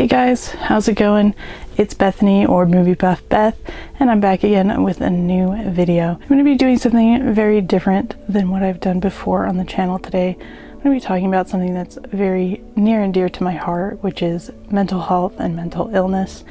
Hey guys, how's it going? It's Bethany, or Movie Buff Beth, and I'm back again with a new video. I'm going to be doing something very different than what I've done before on the channel today. I'm going to be talking about something that's very near and dear to my heart, which is mental health and mental illness,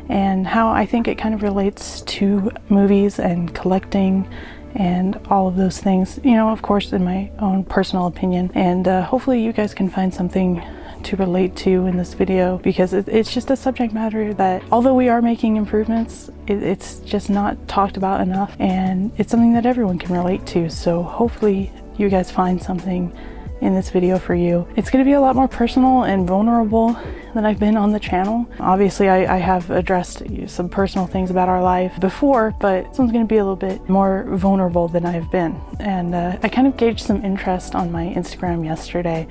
and how I think it kind of relates to movies and collecting and all of those things, you know, of course in my own personal opinion. And hopefully you guys can find something to relate to in this video, because it's just a subject matter that, although we are making improvements, it's just not talked about enough, and it's something that everyone can relate to. So hopefully you guys find something in this video for you. It's going to be a lot more personal and vulnerable than I've been on the channel. Obviously I have addressed some personal things about our life before, but this one's going to be a little bit more vulnerable than I've been. And I kind of gauged some interest on my Instagram yesterday,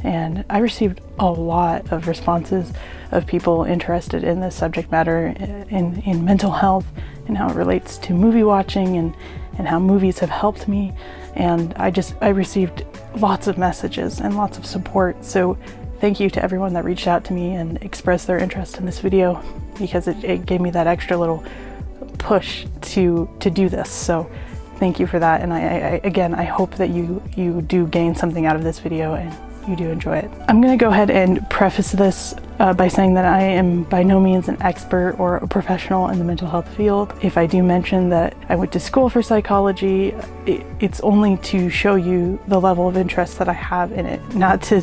and I received a lot of responses of people interested in this subject matter, in mental health and how it relates to movie watching and how movies have helped me. And I received lots of messages and lots of support. So thank you to everyone that reached out to me and expressed their interest in this video, because it gave me that extra little push to do this. So thank you for that. And I hope that you do gain something out of this video and you do enjoy it. I'm going to go ahead and preface this by saying that I am by no means an expert or a professional in the mental health field. If I do mention that I went to school for psychology, it's only to show you the level of interest that I have in it, not to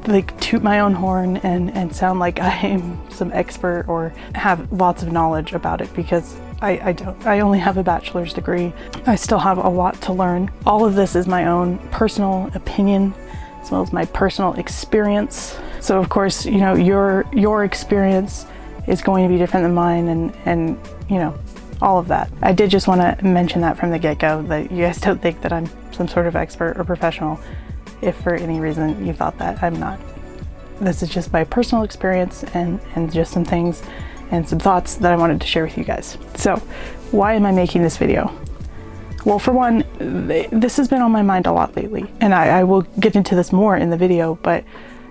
like toot my own horn and sound like I am some expert or have lots of knowledge about it, because I don't. I only have a bachelor's degree. I still have a lot to learn. All of this is my own personal opinion, as well as my personal experience. So of course, you know, your experience is going to be different than mine, and you know, all of that. I did just want to mention that from the get-go, that you guys don't think that I'm some sort of expert or professional. If for any reason you thought that, I'm not. This is just my personal experience and just some things and some thoughts that I wanted to share with you guys. So why am I making this video? Well, for one, this has been on my mind a lot lately, and I will get into this more in the video, but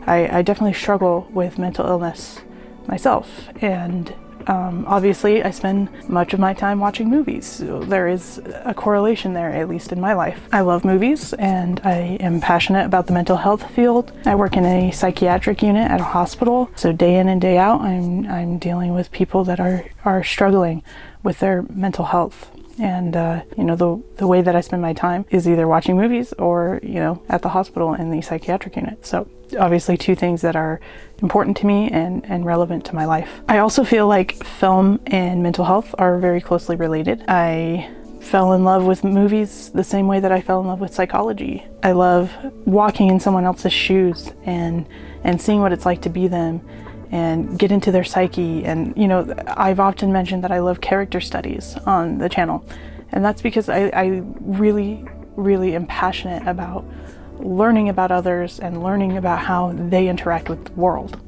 I definitely struggle with mental illness myself. And obviously I spend much of my time watching movies. So there is a correlation there, at least in my life. I love movies, and I am passionate about the mental health field. I work in a psychiatric unit at a hospital, so day in and day out I'm dealing with people that are struggling with their mental health. And you know, the way that I spend my time is either watching movies or, you know, at the hospital in the psychiatric unit. So obviously two things that are important to me and relevant to my life. I also feel like film and mental health are very closely related. I fell in love with movies the same way that I fell in love with psychology. I love walking in someone else's shoes and seeing what it's like to be them and get into their psyche. And you know, I've often mentioned that I love character studies on the channel, and that's because I really am passionate about learning about others and learning about how they interact with the world.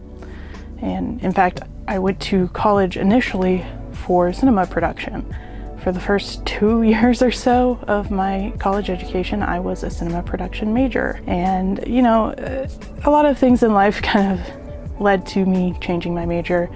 And in fact, I went to college initially for cinema production. For the first 2 years or so of my college education, I was a cinema production major. And you know, a lot of things in life kind of led to me changing my major,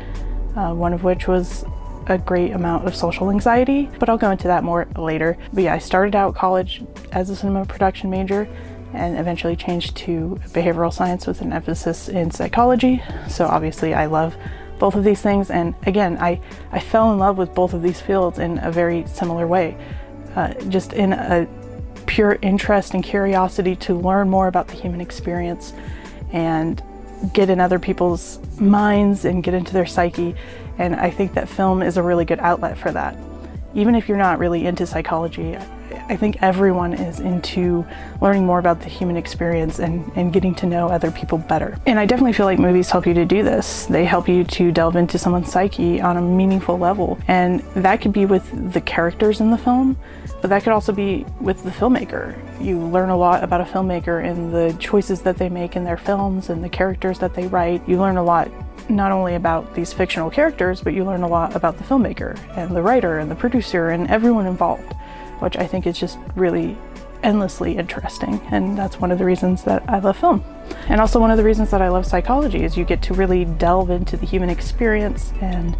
one of which was a great amount of social anxiety, but I'll go into that more later. But yeah, I started out college as a cinema production major and eventually changed to behavioral science with an emphasis in psychology. So obviously I love both of these things, and again, I fell in love with both of these fields in a very similar way, just in a pure interest and curiosity to learn more about the human experience and get in other people's minds and get into their psyche. And I think that film is a really good outlet for that. Even if you're not really into psychology, I think everyone is into learning more about the human experience and getting to know other people better. And I definitely feel like movies help you to do this. They help you to delve into someone's psyche on a meaningful level. And that could be with the characters in the film, but that could also be with the filmmaker. You learn a lot about a filmmaker and the choices that they make in their films and the characters that they write. You learn a lot not only about these fictional characters, but you learn a lot about the filmmaker and the writer and the producer and everyone involved, which I think is just really endlessly interesting, and that's one of the reasons that I love film. And also one of the reasons that I love psychology is you get to really delve into the human experience and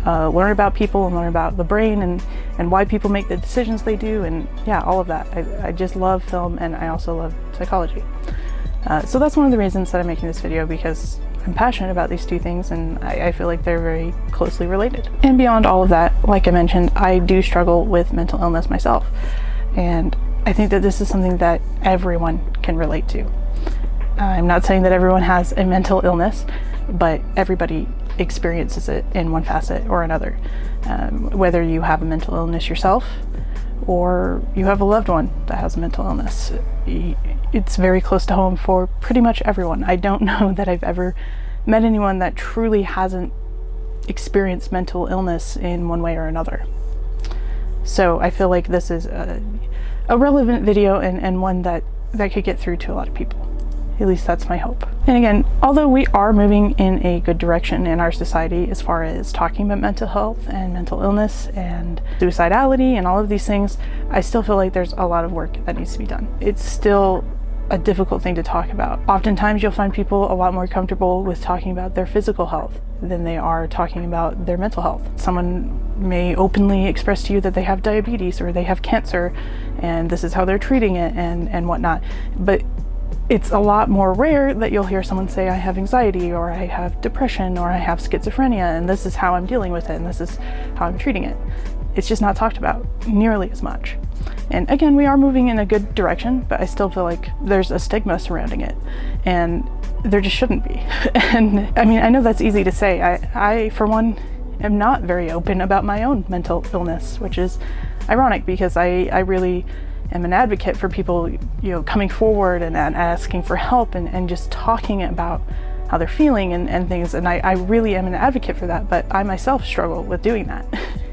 learn about people and learn about the brain and why people make the decisions they do, and yeah, all of that. I just love film, and I also love psychology. So that's one of the reasons that I'm making this video, because I'm passionate about these two things, and I feel like they're very closely related. And beyond all of that, like I mentioned, I do struggle with mental illness myself, and I think that this is something that everyone can relate to. I'm not saying that everyone has a mental illness, but everybody experiences it in one facet or another. Whether you have a mental illness yourself or you have a loved one that has a mental illness, it's very close to home for pretty much everyone. I don't know that I've ever met anyone that truly hasn't experienced mental illness in one way or another. So I feel like this is a relevant video and one that could get through to a lot of people. At least that's my hope. And again, although we are moving in a good direction in our society as far as talking about mental health and mental illness and suicidality and all of these things, I still feel like there's a lot of work that needs to be done. It's still a difficult thing to talk about. Oftentimes you'll find people a lot more comfortable with talking about their physical health than they are talking about their mental health. Someone may openly express to you that they have diabetes or they have cancer and this is how they're treating it and whatnot. But it's a lot more rare that you'll hear someone say, I have anxiety, or I have depression, or I have schizophrenia, and this is how I'm dealing with it, and this is how I'm treating it. It's just not talked about nearly as much. And again, we are moving in a good direction, but I still feel like there's a stigma surrounding it, and there just shouldn't be. And I mean, I know that's easy to say. I for one, am not very open about my own mental illness, which is ironic because I really am an advocate for people, coming forward and asking for help and just talking about how they're feeling and things. And I really am an advocate for that, but I myself struggle with doing that.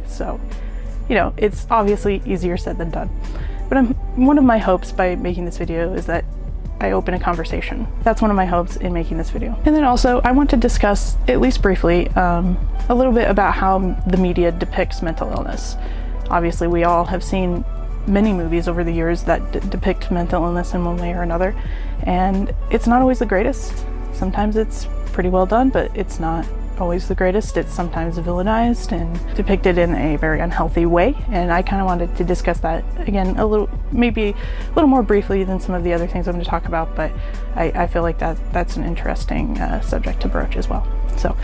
So, it's obviously easier said than done. But one of my hopes by making this video is that I open a conversation. That's one of my hopes in making this video. And then also I want to discuss, at least briefly, a little bit about how the media depicts mental illness. Obviously, we all have seen many movies over the years that depict mental illness in one way or another, and it's not always the greatest. Sometimes it's pretty well done, but it's not always the greatest. It's sometimes villainized and depicted in a very unhealthy way, and I kind of wanted to discuss that again maybe a little more briefly than some of the other things I'm going to talk about, but I feel like that's an interesting subject to broach as well. So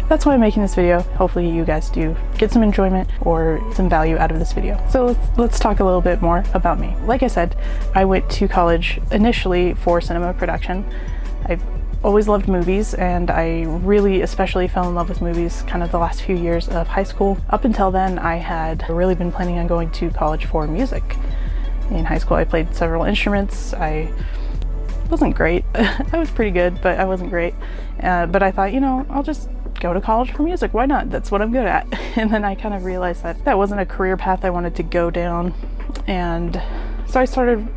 that's why I'm making this video. Hopefully you guys do get some enjoyment or some value out of this video. So let's talk a little bit more about me. Like I said, I went to college initially for cinema production. I've always loved movies, and I really especially fell in love with movies kind of the last few years of high school. Up until then, I had really been planning on going to college for music. In high school, I played several instruments. I wasn't great. I was pretty good, but I wasn't great. But I thought, I'll just go to college for music. Why not? That's what I'm good at. And then I kind of realized that wasn't a career path I wanted to go down. And so I started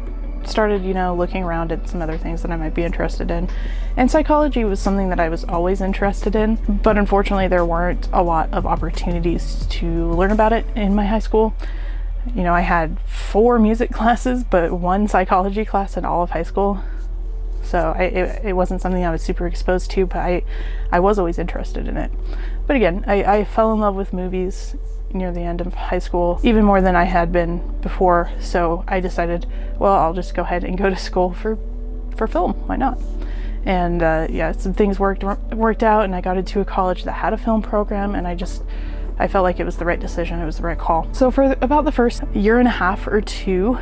looking around at some other things that I might be interested in. And psychology was something that I was always interested in, but unfortunately there weren't a lot of opportunities to learn about it in my high school. I had 4 music classes, but 1 psychology class in all of high school. So it wasn't something I was super exposed to, but I was always interested in it. But again, I fell in love with movies near the end of high school, even more than I had been before. So I decided, well, I'll just go ahead and go to school for film. Why not? And some things worked out, and I got into a college that had a film program, and I felt like it was the right decision. It was the right call. So for about the first year and a half or 2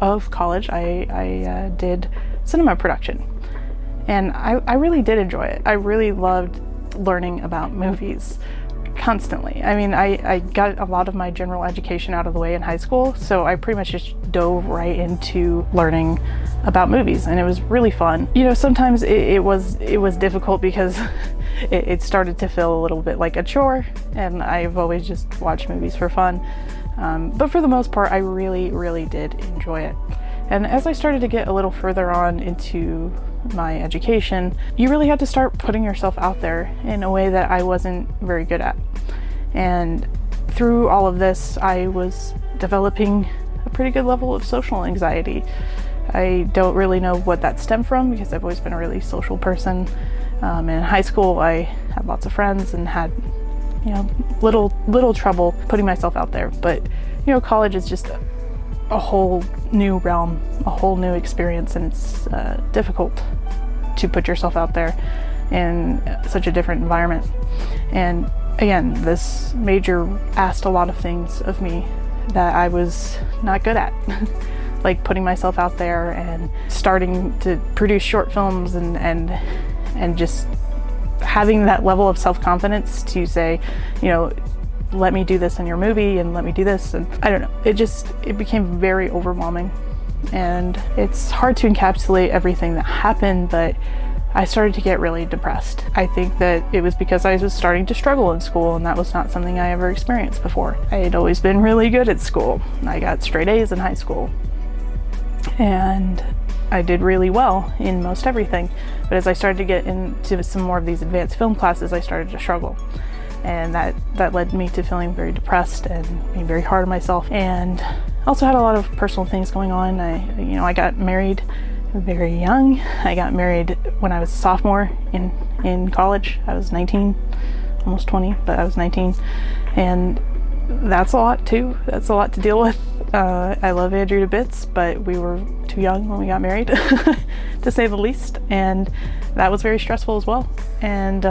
of college, I did cinema production, and I really did enjoy it. I really loved learning about movies constantly. I mean, I got a lot of my general education out of the way in high school, so I pretty much just dove right into learning about movies, and it was really fun. Sometimes it was difficult because it started to feel a little bit like a chore, and I've always just watched movies for fun. But for the most part, I really, really did enjoy it. And as I started to get a little further on into my education, you really had to start putting yourself out there in a way that I wasn't very good at. And through all of this, I was developing a pretty good level of social anxiety. I don't really know what that stemmed from because I've always been a really social person. And in high school, I had lots of friends and had, little trouble putting myself out there. But, college is just a whole new realm, a whole new experience, and it's difficult to put yourself out there in such a different environment. And again, this major asked a lot of things of me that I was not good at. Like putting myself out there and starting to produce short films and just having that level of self-confidence to say, let me do this in your movie and let me do this. And I don't know, it became very overwhelming, and it's hard to encapsulate everything that happened, but I started to get really depressed. I think that it was because I was starting to struggle in school, and that was not something I ever experienced before. I had always been really good at school. I got straight A's in high school, and I did really well in most everything. But as I started to get into some more of these advanced film classes, I started to struggle. And that led me to feeling very depressed and being very hard on myself. And also had a lot of personal things going on. I got married very young. I got married when I was a sophomore in college. I was 19, almost 20, but I was 19. And that's a lot too. That's a lot to deal with. I love Andrew to bits, but we were too young when we got married, to say the least. And that was very stressful as well. And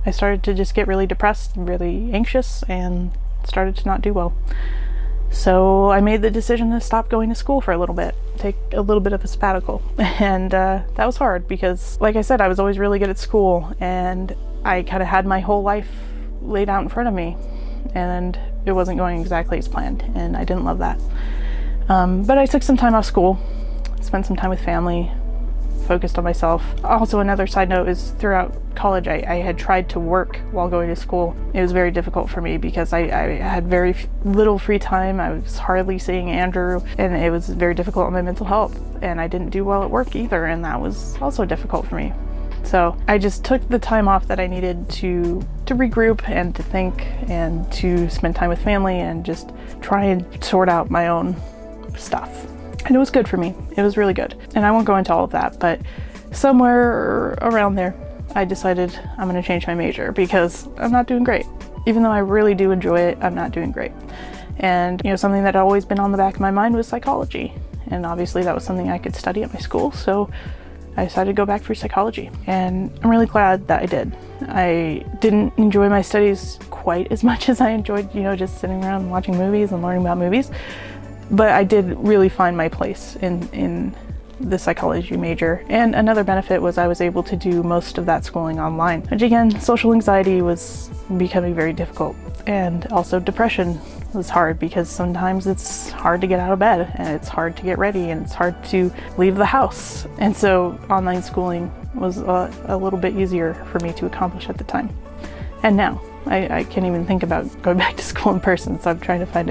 I started to just get really depressed, really anxious, and started to not do well. So I made the decision to stop going to school for a little bit, take a little bit of a sabbatical. And that was hard because, like I said, I was always really good at school, and I kind of had my whole life laid out in front of me, and it wasn't going exactly as planned, and I didn't love that. But I took some time off school, spent some time with family, focused on myself. Also, another side note is throughout college, I had tried to work while going to school. It was very difficult for me because I had very little free time. I was hardly seeing Andrew, and it was very difficult on my mental health. And I didn't do well at work either, and that was also difficult for me. So I just took the time off that I needed to regroup and to think and to spend time with family and just try and sort out my own stuff. And it was good for me. It was really good. And I won't go into all of that, but somewhere around there, I decided I'm going to change my major because I'm not doing great. Even though I really do enjoy it, I'm not doing great. And, something that had always been on the back of my mind was psychology. And obviously that was something I could study at my school. So I decided to go back through psychology. And I'm really glad that I did. I didn't enjoy my studies quite as much as I enjoyed, just sitting around and watching movies and learning about movies. But I did really find my place in the psychology major. And another benefit was I was able to do most of that schooling online, which again, social anxiety was becoming very difficult. And also depression was hard because sometimes it's hard to get out of bed, and it's hard to get ready, and it's hard to leave the house. And so online schooling was a little bit easier for me to accomplish at the time. And now I can't even think about going back to school in person, so I'm trying to find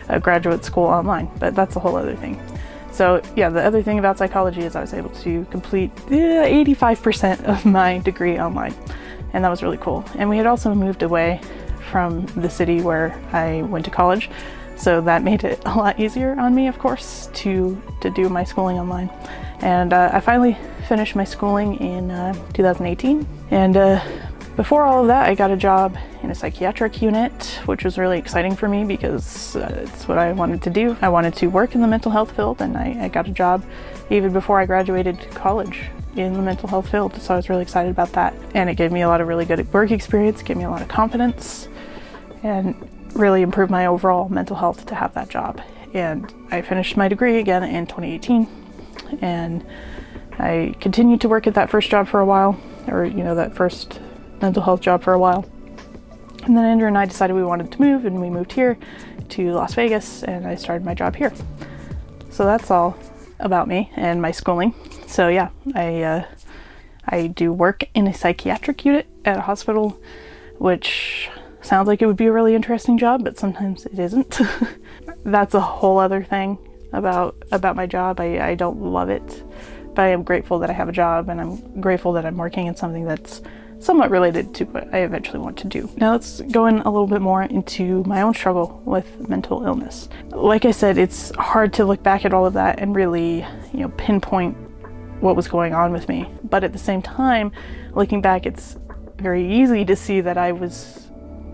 a graduate school online, but that's a whole other thing. So yeah, the other thing about psychology is I was able to complete 85% of my degree online, and that was really cool. And we had also moved away from the city where I went to college, so that made it a lot easier on me, of course, to do my schooling online. And I finally finished my schooling in 2018, and before all of that, I got a job in a psychiatric unit, which was really exciting for me because it's what I wanted to do. I wanted to work in the mental health field, and I got a job even before I graduated college in the mental health field, so I was really excited about that. And it gave me a lot of really good work experience, gave me a lot of confidence, and really improved my overall mental health to have that job. And I finished my degree again in 2018, and I continued to work at that first job for a while, or that first mental health job for a while. And then Andrew and I decided we wanted to move, and we moved here to Las Vegas, and I started my job here. So that's all about me and my schooling. So yeah, I do work in a psychiatric unit at a hospital, which sounds like it would be a really interesting job, but sometimes it isn't. That's a whole other thing about my job. I don't love it, but I am grateful that I have a job, and I'm grateful that I'm working in something that's somewhat related to what I eventually want to do. Now let's go in a little bit more into my own struggle with mental illness. Like I said, it's hard to look back at all of that and really, pinpoint what was going on with me. But at the same time, looking back, it's very easy to see that I was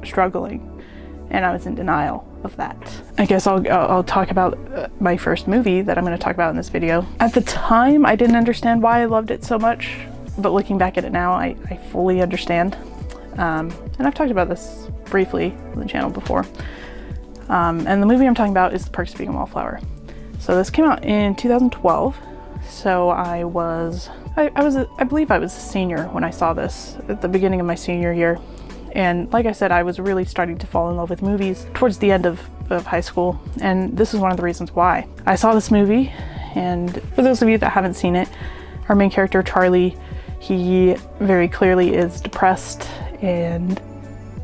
struggling and I was in denial of that. I guess I'll talk about my first movie that I'm going to talk about in this video. At the time, I didn't understand why I loved it so much. But looking back at it now, I fully understand. And I've talked about this briefly on the channel before. And the movie I'm talking about is The Perks of Being a Wallflower. So this came out in 2012. So I believe I was a senior when I saw this, at the beginning of my senior year. And like I said, I was really starting to fall in love with movies towards the end of high school. And this is one of the reasons why. I saw this movie, and for those of you that haven't seen it, our main character, Charlie, he very clearly is depressed and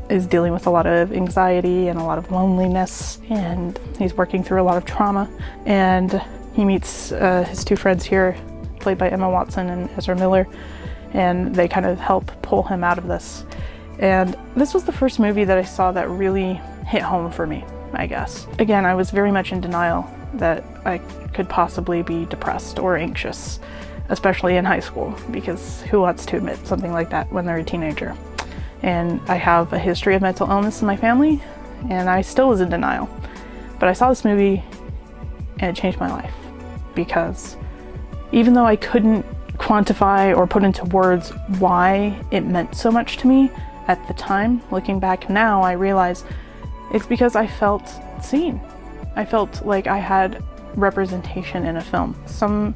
is dealing with a lot of anxiety and a lot of loneliness, and he's working through a lot of trauma. And he meets his two friends here, played by Emma Watson and Ezra Miller, and they kind of help pull him out of this. And this was the first movie that I saw that really hit home for me, I guess. Again, I was very much in denial that I could possibly be depressed or anxious, especially in high school, because who wants to admit something like that when they're a teenager? And I have a history of mental illness in my family, and I still was in denial. But I saw this movie and it changed my life, because even though I couldn't quantify or put into words why it meant so much to me at the time, looking back now, I realize it's because I felt seen. I felt like I had representation in a film. Some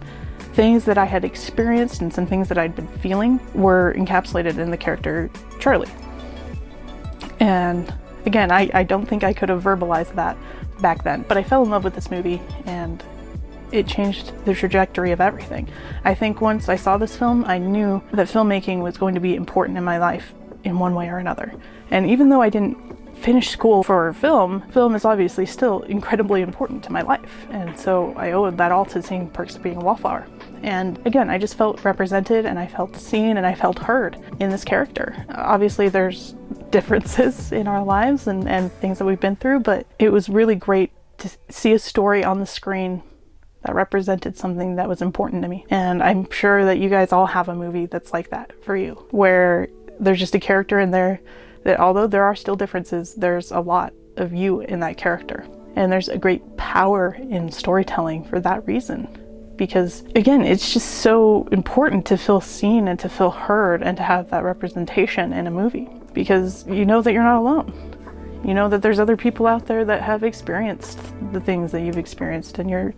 things that I had experienced and some things that I'd been feeling were encapsulated in the character Charlie. And again, I don't think I could have verbalized that back then, but I fell in love with this movie and it changed the trajectory of everything. I think once I saw this film, I knew that filmmaking was going to be important in my life in one way or another. And even though I didn't finish school for film is obviously still incredibly important to my life. And so I owe that all to seeing Perks of Being a Wallflower. And again, I just felt represented and I felt seen and I felt heard in this character. Obviously there's differences in our lives and things that we've been through, but it was really great to see a story on the screen that represented something that was important to me. And I'm sure that you guys all have a movie that's like that for you, where there's just a character in there that, although there are still differences, there's a lot of you in that character. And there's a great power in storytelling for that reason. Because again, it's just so important to feel seen and to feel heard and to have that representation in a movie. Because you know that you're not alone. You know that there's other people out there that have experienced the things that you've experienced, and you're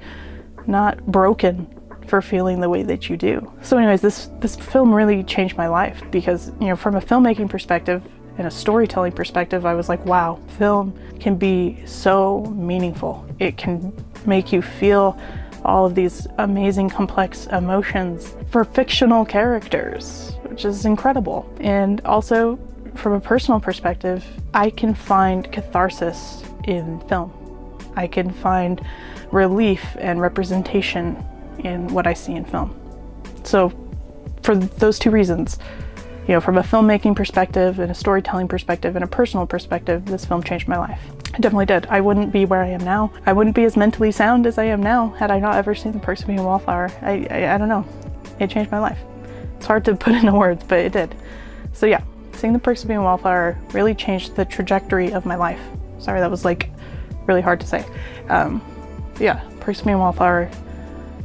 not broken for feeling the way that you do. So anyways, this film really changed my life, because from a filmmaking perspective and a storytelling perspective, I was like, wow, film can be so meaningful. It can make you feel all of these amazing complex emotions for fictional characters, which is incredible. And also from a personal perspective, I can find catharsis in film. I can find relief and representation in what I see in film. So for those two reasons, from a filmmaking perspective and a storytelling perspective and a personal perspective, this film changed my life. It definitely did. I wouldn't be where I am now. I wouldn't be as mentally sound as I am now had I not ever seen The Perks of Being a Wallflower. I don't know. It changed my life. It's hard to put into words, but it did. So yeah, seeing The Perks of Being a Wallflower really changed the trajectory of my life. Sorry, that was really hard to say. Yeah, Perks of Being a Wallflower,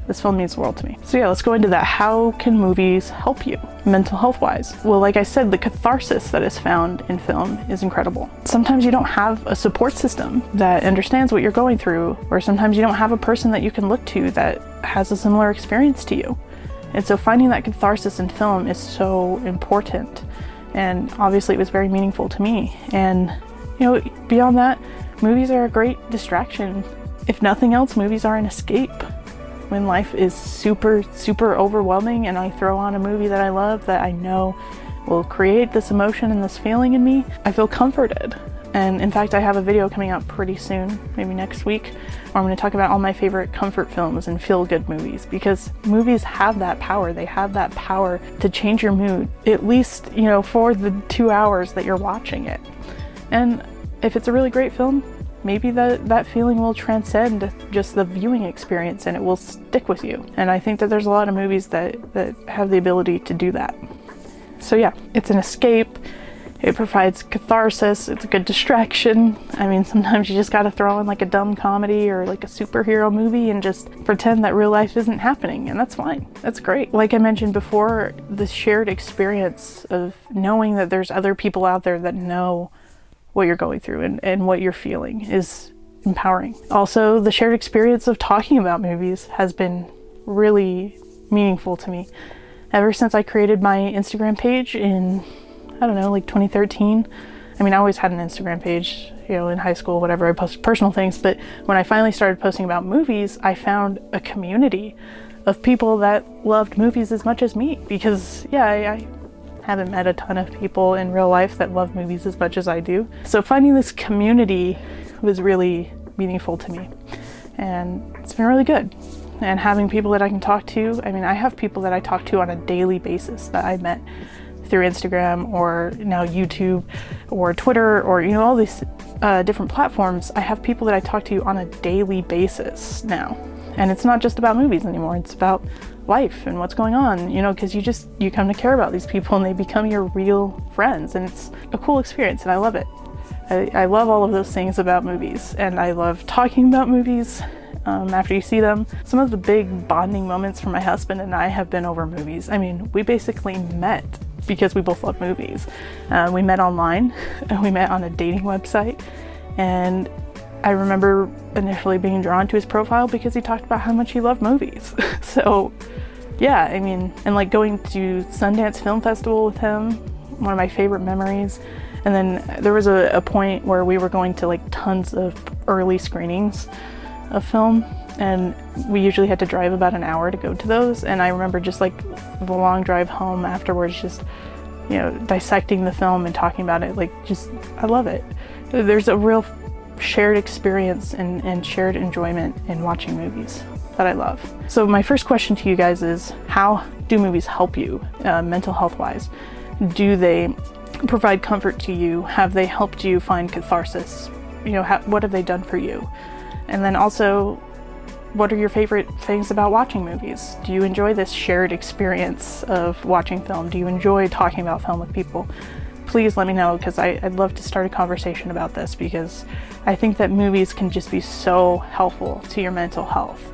this film means the world to me. So yeah, let's go into that. How can movies help you mental health wise? Well, like I said, the catharsis that is found in film is incredible. Sometimes you don't have a support system that understands what you're going through, or sometimes you don't have a person that you can look to that has a similar experience to you. And so finding that catharsis in film is so important. And obviously it was very meaningful to me. And beyond that, movies are a great distraction. If nothing else, movies are an escape. When life is super, super overwhelming and I throw on a movie that I love that I know will create this emotion and this feeling in me, I feel comforted And in fact, I have a video coming out pretty soon, maybe next week, where I'm going to talk about all my favorite comfort films and feel-good movies, because movies have that power. They have that power to change your mood, at least, you know, for the 2 hours that you're watching it. And if it's a really great film, maybe that feeling will transcend just the viewing experience and it will stick with you. And I think that there's a lot of movies that have the ability to do that. So yeah, it's an escape. It provides catharsis. It's a good distraction. I mean, sometimes you just gotta throw in like a dumb comedy or like a superhero movie and just pretend that real life isn't happening, and that's fine. That's great. Like I mentioned before, the shared experience of knowing that there's other people out there that know what you're going through and what you're feeling is empowering. Also, the shared experience of talking about movies has been really meaningful to me. Ever since I created my Instagram page in, I don't know, like 2013. I mean, I always had an Instagram page, you know, in high school, whatever. I posted personal things, but when I finally started posting about movies, I found a community of people that loved movies as much as me, because yeah, I haven't met a ton of people in real life that love movies as much as I do. So finding this community was really meaningful to me, and it's been really good. And having people that I can talk to, I mean, I have people that I talk to on a daily basis that I met through Instagram or now YouTube or Twitter or, you know, all these different platforms. I have people that I talk to on a daily basis now. And it's not just about movies anymore. It's about life and what's going on, you know, because you come to care about these people and they become your real friends, and it's a cool experience and I love it. I love all of those things about movies, and I love talking about movies after you see them. Some of the big bonding moments for my husband and I have been over movies. I mean, we basically met because we both love movies. We met online, and we met on a dating website, and I remember initially being drawn to his profile because he talked about how much he loved movies. So yeah, I mean, and like going to Sundance Film Festival with him, one of my favorite memories. And then there was a point where we were going to like tons of early screenings of film, and we usually had to drive about an hour to go to those. And I remember just like the long drive home afterwards, just, you know, dissecting the film and talking about it. Like, just, I love it. There's a real shared experience and shared enjoyment in watching movies that I love. So my first question to you guys is, how do movies help you mental health wise? Do they provide comfort to you? Have they helped you find catharsis? You know, what have they done for you? And then also, what are your favorite things about watching movies? Do you enjoy this shared experience of watching film? Do you enjoy talking about film with people? Please let me know, because I'd love to start a conversation about this, because I think that movies can just be so helpful to your mental health.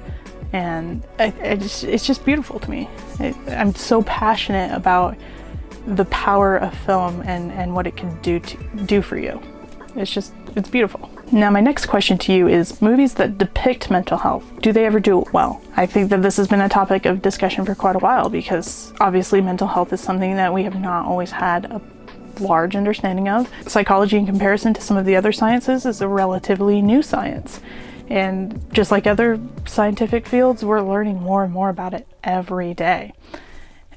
And it's just beautiful to me. I'm so passionate about the power of film and what it can do for you. It's beautiful. Now, my next question to you is, movies that depict mental health, do they ever do it well? I think that this has been a topic of discussion for quite a while, because obviously mental health is something that we have not always had a large understanding of. Psychology, in comparison to some of the other sciences, is a relatively new science. And just like other scientific fields, we're learning more and more about it every day.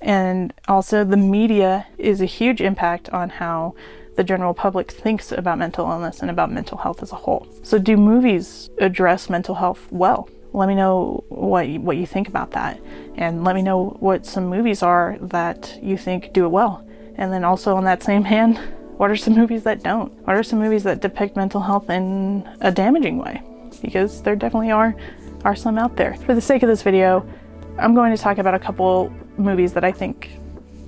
And also, the media is a huge impact on how the general public thinks about mental illness and about mental health as a whole. So do movies address mental health well? Let me know what you think about that. And let me know what some movies are that you think do it well. And then also, on that same hand, what are some movies that don't? What are some movies that depict mental health in a damaging way? Because there definitely are some out there. For the sake of this video, I'm going to talk about a couple movies that I think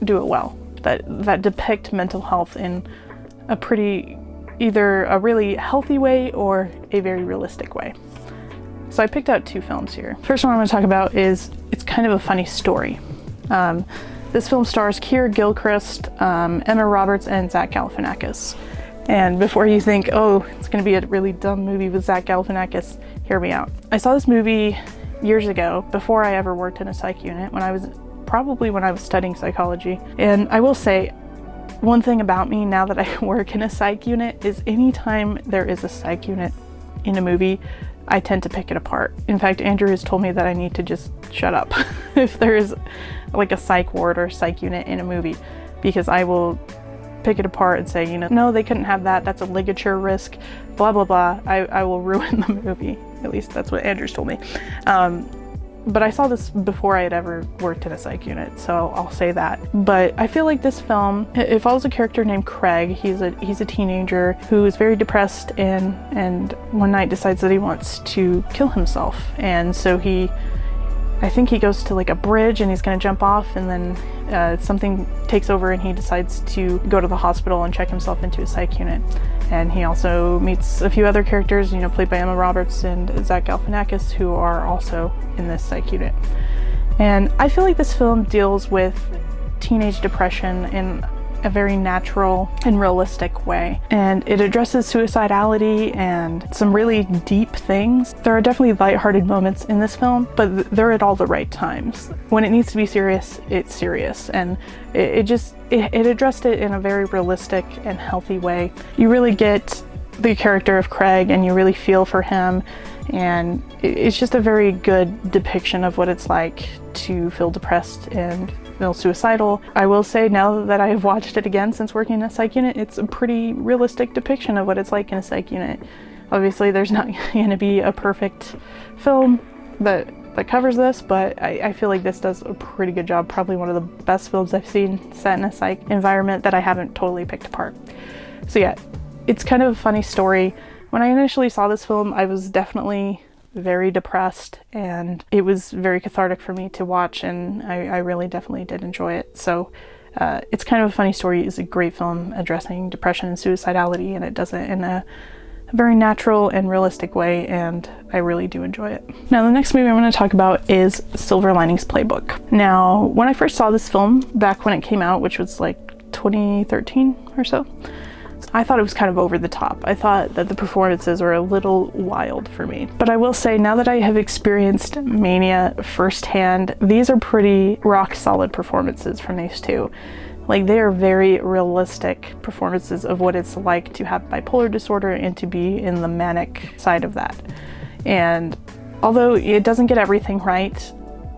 do it well, that depict mental health in a pretty, either a really healthy way or a very realistic way. So I picked out two films here. First one I'm going to talk about is, it's kind of a funny story. This film stars Keira Gilchrist, Emma Roberts, and Zach Galifianakis. And before you think, oh, it's going to be a really dumb movie with Zach Galifianakis, hear me out. I saw this movie years ago, before I ever worked in a psych unit, when I was studying psychology. And I will say, one thing about me now that I work in a psych unit is, anytime there is a psych unit in a movie, I tend to pick it apart. In fact, Andrew has told me that I need to just shut up if there is like a psych ward or psych unit in a movie, because I will pick it apart and say, you know, no, they couldn't have that, that's a ligature risk, blah blah blah, I will ruin the movie. At least that's what Andrew's told me. But I saw this before I had ever worked in a psych unit, so I'll say that. But I feel like this film, it follows a character named Craig. He's a teenager who is very depressed and one night decides that he wants to kill himself. And so I think he goes to like a bridge and he's gonna jump off, and then something takes over and he decides to go to the hospital and check himself into a psych unit. And he also meets a few other characters, you know, played by Emma Roberts and Zach Galifianakis, who are also in this psych unit. And I feel like this film deals with teenage depression in a very natural and realistic way. And it addresses suicidality and some really deep things. There are definitely lighthearted moments in this film, but they're at all the right times. When it needs to be serious, it's serious. And it addressed it in a very realistic and healthy way. You really get the character of Craig and you really feel for him, and it's just a very good depiction of what it's like to feel depressed and feel suicidal. I will say, now that I've watched it again since working in a psych unit, it's a pretty realistic depiction of what it's like in a psych unit. Obviously there's not going to be a perfect film that covers this, but I feel like this does a pretty good job. Probably one of the best films I've seen set in a psych environment that I haven't totally picked apart. So yeah, it's kind of a funny story. When I initially saw this film, I was definitely very depressed, and it was very cathartic for me to watch, and I really definitely did enjoy it. So it's kind of a funny story. It's a great film addressing depression and suicidality, and it does it in a very natural and realistic way, and I really do enjoy it. Now, the next movie I'm going to talk about is Silver Linings Playbook. Now, when I first saw this film, back when it came out, which was like 2013 or so, I thought it was kind of over the top. I thought that the performances were a little wild for me. But I will say, now that I have experienced Mania firsthand, these are pretty rock solid performances from these two. Like, they are very realistic performances of what it's like to have bipolar disorder and to be in the manic side of that. And although it doesn't get everything right,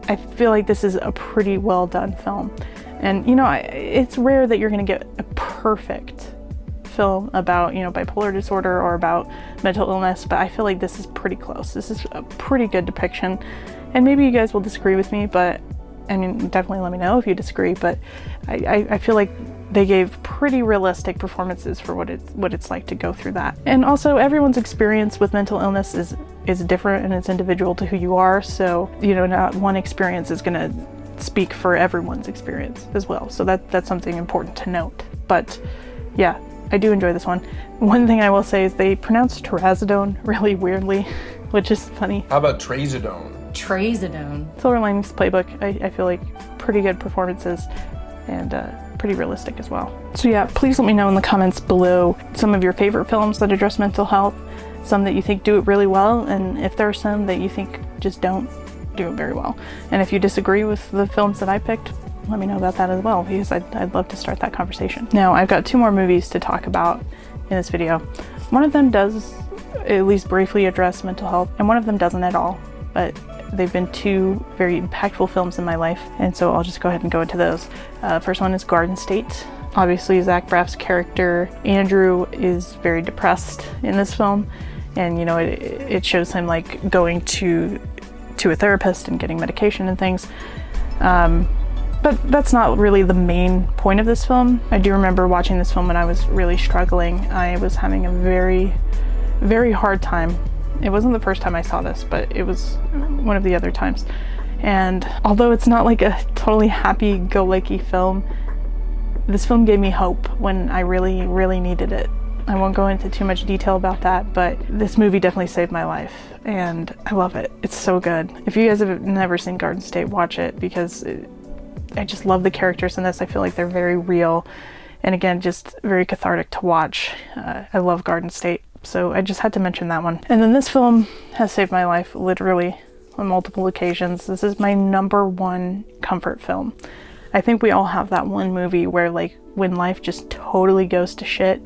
I feel like this is a pretty well done film. And you know, it's rare that you're gonna get a perfect film about, you know, bipolar disorder or about mental illness, but I feel like this is pretty close. This is a pretty good depiction. And maybe you guys will disagree with me, but I mean, definitely let me know if you disagree, but I feel like they gave pretty realistic performances for what it's like to go through that. And also, everyone's experience with mental illness is different, and it's individual to who you are. So, you know, not one experience is gonna speak for everyone's experience as well. So that's something important to note. But yeah, I do enjoy this one. One thing I will say is they pronounce trazodone really weirdly, which is funny. How about trazodone? Trazodone. Silver Linings Playbook, I feel like pretty good performances and pretty realistic as well. So yeah, please let me know in the comments below some of your favorite films that address mental health, some that you think do it really well, and if there are some that you think just don't do it very well. And if you disagree with the films that I picked, let me know about that as well, because I'd love to start that conversation. Now, I've got 2 more movies to talk about in this video. One of them does at least briefly address mental health, and one of them doesn't at all, but they've been 2 very impactful films in my life, and so I'll just go ahead and go into those. First one is Garden State. Obviously, Zach Braff's character, Andrew, is very depressed in this film, and you know, it shows him like going to a therapist and getting medication and things. But that's not really the main point of this film. I do remember watching this film when I was really struggling. I was having a very, very hard time. It wasn't the first time I saw this, but it was one of the other times. And although it's not like a totally happy-go-lucky film, this film gave me hope when I really, really needed it. I won't go into too much detail about that, but this movie definitely saved my life, and I love it. It's so good. If you guys have never seen Garden State, watch it, because I just love the characters in this. I feel like they're very real, and again, just very cathartic to watch. I love Garden State, so I just had to mention that one. And then this film has saved my life literally on multiple occasions. This is my #1 comfort film. I think we all have that one movie where, like, when life just totally goes to shit,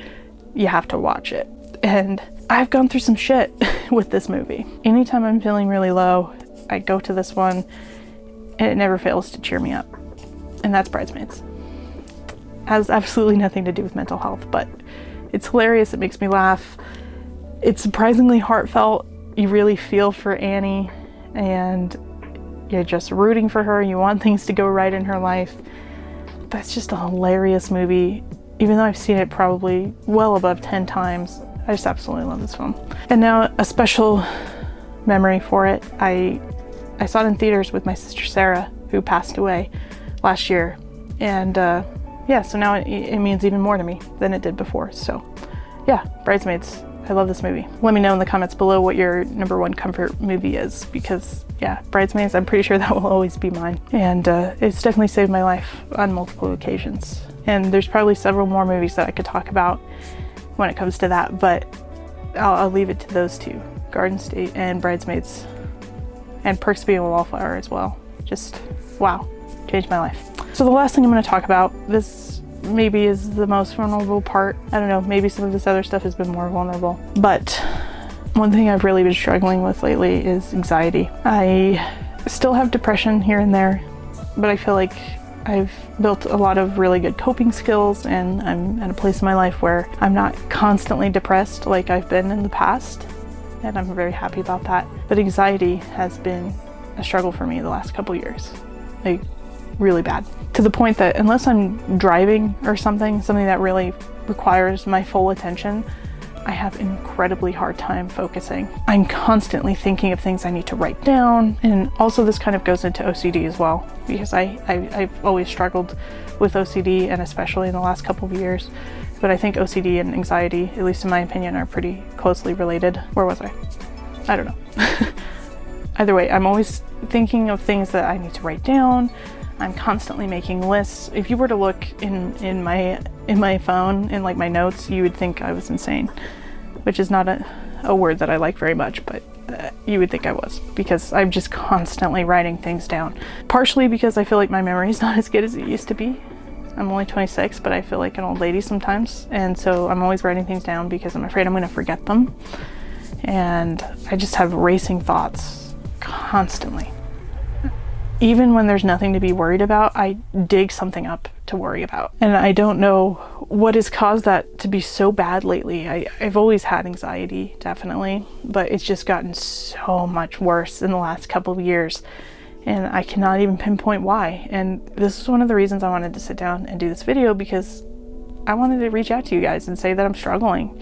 you have to watch it. And I've gone through some shit with this movie. Anytime I'm feeling really low, I go to this one, and it never fails to cheer me up. And that's Bridesmaids. has absolutely nothing to do with mental health, but it's hilarious. It makes me laugh. It's surprisingly heartfelt. You really feel for Annie, and you're just rooting for her. You want things to go right in her life. That's just a hilarious movie. Even though I've seen it probably well above 10 times, I just absolutely love this film. And now a special memory for it. I saw it in theaters with my sister Sarah, who passed away last year. And yeah, so now it means even more to me than it did before. So yeah, Bridesmaids. I love this movie. Let me know in the comments below what your #1 comfort movie is, because yeah, Bridesmaids, I'm pretty sure that will always be mine. And it's definitely saved my life on multiple occasions. And there's probably several more movies that I could talk about when it comes to that, but I'll leave it to those two, Garden State and Bridesmaids, and Perks of Being a Wallflower as well. Just, wow, changed my life. So the last thing I'm gonna talk about, this maybe is the most vulnerable part. I don't know, maybe some of this other stuff has been more vulnerable, but one thing I've really been struggling with lately is anxiety. I still have depression here and there, but I feel like I've built a lot of really good coping skills, and I'm at a place in my life where I'm not constantly depressed like I've been in the past, and I'm very happy about that. But anxiety has been a struggle for me the last couple years, like really bad, to the point that unless I'm driving or something that really requires my full attention, I have an incredibly hard time focusing. I'm constantly thinking of things I need to write down. And also this kind of goes into OCD as well, because I've always struggled with OCD, and especially in the last couple of years. But I think OCD and anxiety, at least in my opinion, are pretty closely related. Where was I? I don't know. Either way, I'm always thinking of things that I need to write down. I'm constantly making lists. If you were to look in my phone, in like my notes, you would think I was insane, which is not a word that I like very much, but you would think I was, because I'm just constantly writing things down. Partially because I feel like my memory is not as good as it used to be. I'm only 26, but I feel like an old lady sometimes, and so I'm always writing things down because I'm afraid I'm gonna forget them. And I just have racing thoughts constantly. Even when there's nothing to be worried about, I dig something up to worry about. And I don't know what has caused that to be so bad lately. I've always had anxiety, definitely, but it's just gotten so much worse in the last couple of years. And I cannot even pinpoint why. And this is one of the reasons I wanted to sit down and do this video, because I wanted to reach out to you guys and say that I'm struggling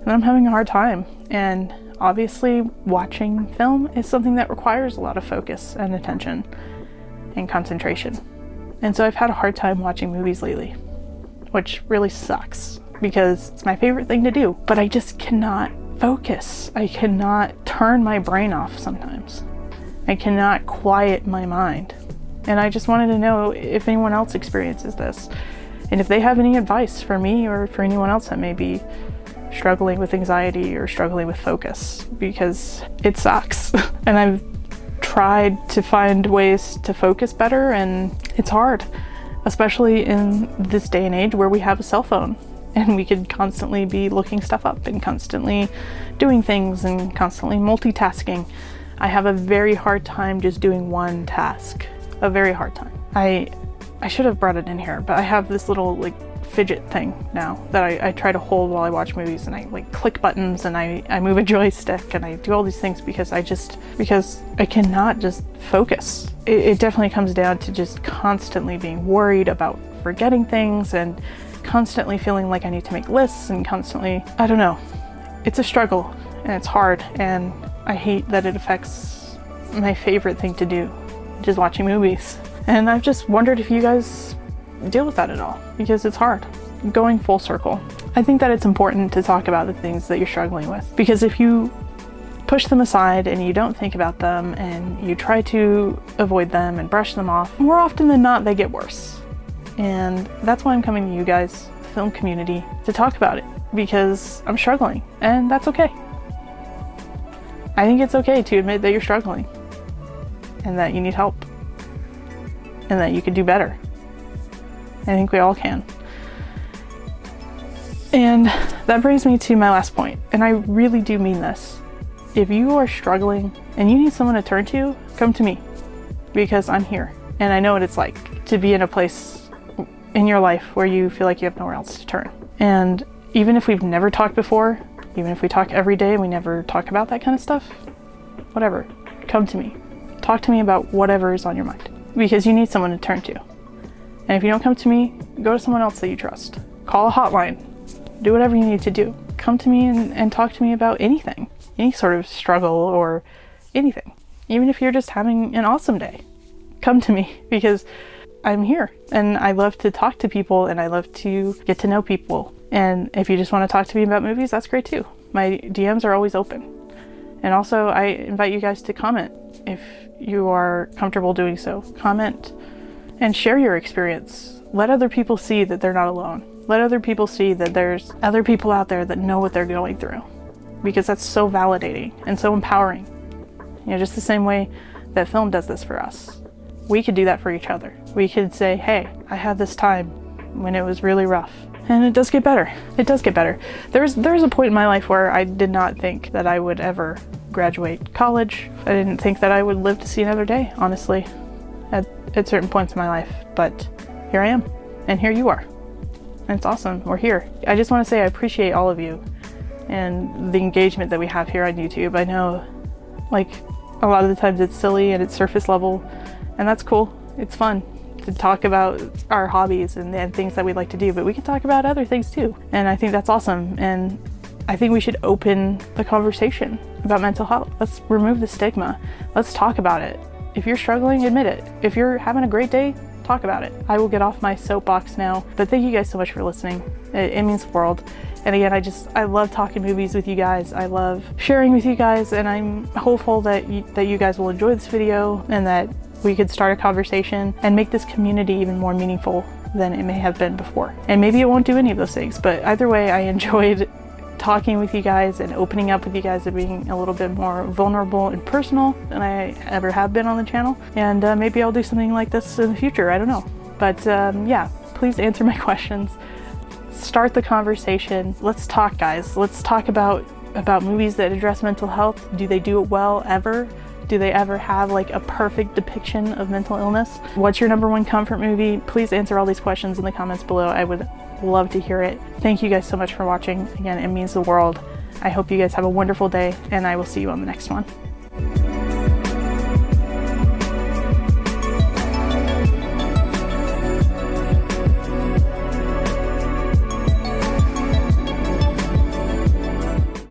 and I'm having a hard time. And obviously watching film is something that requires a lot of focus and attention and concentration. And so I've had a hard time watching movies lately, which really sucks because it's my favorite thing to do, but I just cannot focus. I cannot turn my brain off sometimes. I cannot quiet my mind. And I just wanted to know if anyone else experiences this, and if they have any advice for me or for anyone else that may be struggling with anxiety or struggling with focus, because it sucks. And I've tried to find ways to focus better, and it's hard, especially in this day and age where we have a cell phone and we could constantly be looking stuff up and constantly doing things and constantly multitasking. I have a very hard time just doing one task, a very hard time. I should have brought it in here, but I have this little like fidget thing now that I try to hold while I watch movies, and I like click buttons and I move a joystick and I do all these things because I cannot just focus. It definitely comes down to just constantly being worried about forgetting things and constantly feeling like I need to make lists and constantly, I don't know. It's a struggle and it's hard, and I hate that it affects my favorite thing to do, which is watching movies. And I've just wondered if you guys deal with that at all, because it's hard. Going full circle, I think that it's important to talk about the things that you're struggling with, because if you push them aside and you don't think about them and you try to avoid them and brush them off, more often than not they get worse. And that's why I'm coming to you guys, the film community, to talk about it, because I'm struggling, and that's okay. I think it's okay to admit that you're struggling and that you need help and that you could do better. I think we all can. And that brings me to my last point, and I really do mean this. If you are struggling and you need someone to turn to, come to me, because I'm here and I know what it's like to be in a place in your life where you feel like you have nowhere else to turn. And even if we've never talked before, even if we talk every day and we never talk about that kind of stuff, whatever, come to me. Talk to me about whatever is on your mind, because you need someone to turn to. And if you don't come to me, go to someone else that you trust. Call a hotline. Do whatever you need to do. Come to me and talk to me about anything, any sort of struggle or anything. Even if you're just having an awesome day, come to me, because I'm here and I love to talk to people and I love to get to know people. And if you just want to talk to me about movies, that's great too. My DMs are always open. And also I invite you guys to comment if you are comfortable doing so. Comment and share your experience. Let other people see that they're not alone. Let other people see that there's other people out there that know what they're going through, because that's so validating and so empowering. You know, just the same way that film does this for us. We could do that for each other. We could say, hey, I had this time when it was really rough. And it does get better. It does get better. There's a point in my life where I did not think that I would ever graduate college. I didn't think that I would live to see another day, honestly, at certain points in my life. But here I am, and here you are. And it's awesome. We're here. I just want to say I appreciate all of you and the engagement that we have here on YouTube. I know, like, a lot of the times it's silly and it's surface level, and that's cool. It's fun to talk about our hobbies and things that we like to do, but we can talk about other things too. And I think that's awesome. And I think we should open the conversation about mental health. Let's remove the stigma. Let's talk about it. If you're struggling, admit it. If you're having a great day, talk about it. I will get off my soapbox now, but thank you guys so much for listening. It means the world. And again, I love talking movies with you guys. I love sharing with you guys, and I'm hopeful that you guys will enjoy this video and that we could start a conversation and make this community even more meaningful than it may have been before. And maybe it won't do any of those things, but either way, I enjoyed talking with you guys and opening up with you guys and being a little bit more vulnerable and personal than I ever have been on the channel. And maybe I'll do something like this in the future, I don't know. But yeah, please answer my questions. Start the conversation. Let's talk, guys. Let's talk about movies that address mental health. Do they do it well ever? Do they ever have like a perfect depiction of mental illness? What's your number one comfort movie? Please answer all these questions in the comments below. I would love to hear it. Thank you guys so much for watching. Again, it means the world. I hope you guys have a wonderful day, and I will see you on the next one.